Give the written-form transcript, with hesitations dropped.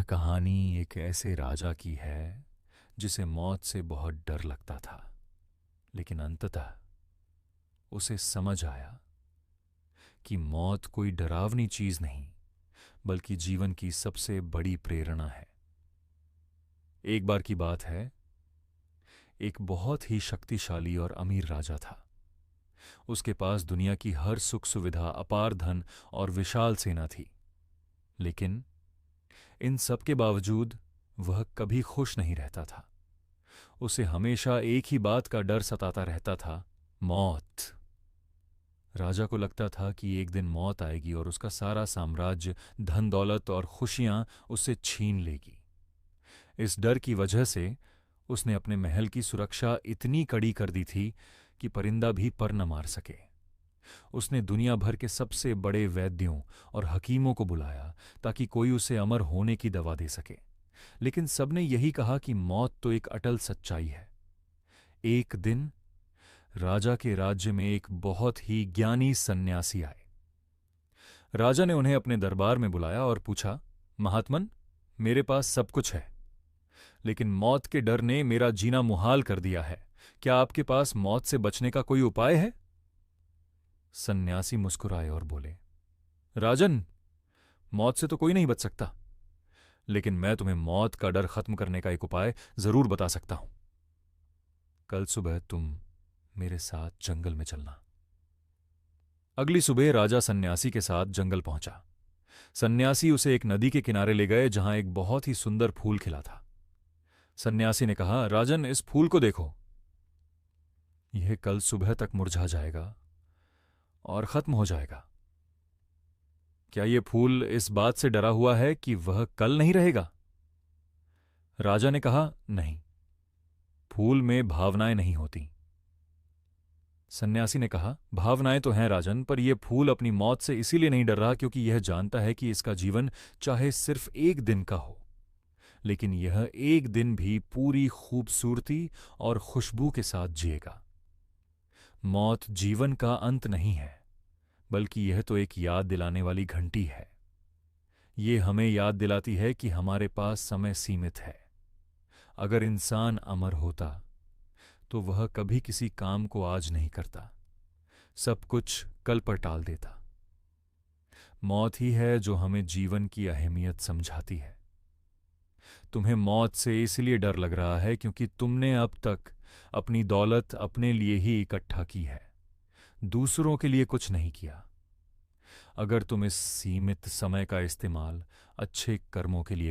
यह कहानी एक ऐसे राजा की है जिसे मौत से बहुत डर लगता था, लेकिन अंततः उसे समझ आया कि मौत कोई डरावनी चीज नहीं, बल्कि जीवन की सबसे बड़ी प्रेरणा है। एक बार की बात है, एक बहुत ही शक्तिशाली और अमीर राजा था। उसके पास दुनिया की हर सुख सुविधा, अपार धन और विशाल सेना थी। लेकिन इन सब के बावजूद वह कभी खुश नहीं रहता था। उसे हमेशा एक ही बात का डर सताता रहता था, मौत। राजा को लगता था कि एक दिन मौत आएगी और उसका सारा साम्राज्य, धन दौलत और खुशियां उससे छीन लेगी। इस डर की वजह से उसने अपने महल की सुरक्षा इतनी कड़ी कर दी थी कि परिंदा भी पर न मार सके। उसने दुनिया भर के सबसे बड़े वैद्यों और हकीमों को बुलाया ताकि कोई उसे अमर होने की दवा दे सके, लेकिन सबने यही कहा कि मौत तो एक अटल सच्चाई है। एक दिन राजा के राज्य में एक बहुत ही ज्ञानी सन्यासी आए। राजा ने उन्हें अपने दरबार में बुलाया और पूछा, महात्मन, मेरे पास सब कुछ है, लेकिन मौत के डर ने मेरा जीना मुहाल कर दिया है। क्या आपके पास मौत से बचने का कोई उपाय है? सन्यासी मुस्कुराए और बोले, राजन, मौत से तो कोई नहीं बच सकता, लेकिन मैं तुम्हें मौत का डर खत्म करने का एक उपाय जरूर बता सकता हूं। कल सुबह तुम मेरे साथ जंगल में चलना। अगली सुबह राजा सन्यासी के साथ जंगल पहुंचा। सन्यासी उसे एक नदी के किनारे ले गए जहां एक बहुत ही सुंदर फूल खिला था। सन्यासी ने कहा, राजन, इस फूल को देखो। यह कल सुबह तक मुरझा जाएगा और खत्म हो जाएगा। क्या यह फूल इस बात से डरा हुआ है कि वह कल नहीं रहेगा? राजा ने कहा, नहीं, फूल में भावनाएं नहीं होती। सन्यासी ने कहा, भावनाएं तो हैं राजन, पर यह फूल अपनी मौत से इसीलिए नहीं डर रहा क्योंकि यह जानता है कि इसका जीवन चाहे सिर्फ एक दिन का हो, लेकिन यह एक दिन भी पूरी खूबसूरती और खुशबू के साथ जिएगा। मौत जीवन का अंत नहीं है, बल्कि यह तो एक याद दिलाने वाली घंटी है। ये हमें याद दिलाती है कि हमारे पास समय सीमित है। अगर इंसान अमर होता तो वह कभी किसी काम को आज नहीं करता, सब कुछ कल पर टाल देता। मौत ही है जो हमें जीवन की अहमियत समझाती है। तुम्हें मौत से इसलिए डर लग रहा है क्योंकि तुमने अब तक अपनी दौलत अपने लिए ही इकट्ठा की है, दूसरों के लिए कुछ नहीं किया। अगर तुम इस सीमित समय का इस्तेमाल अच्छे कर्मों के लिए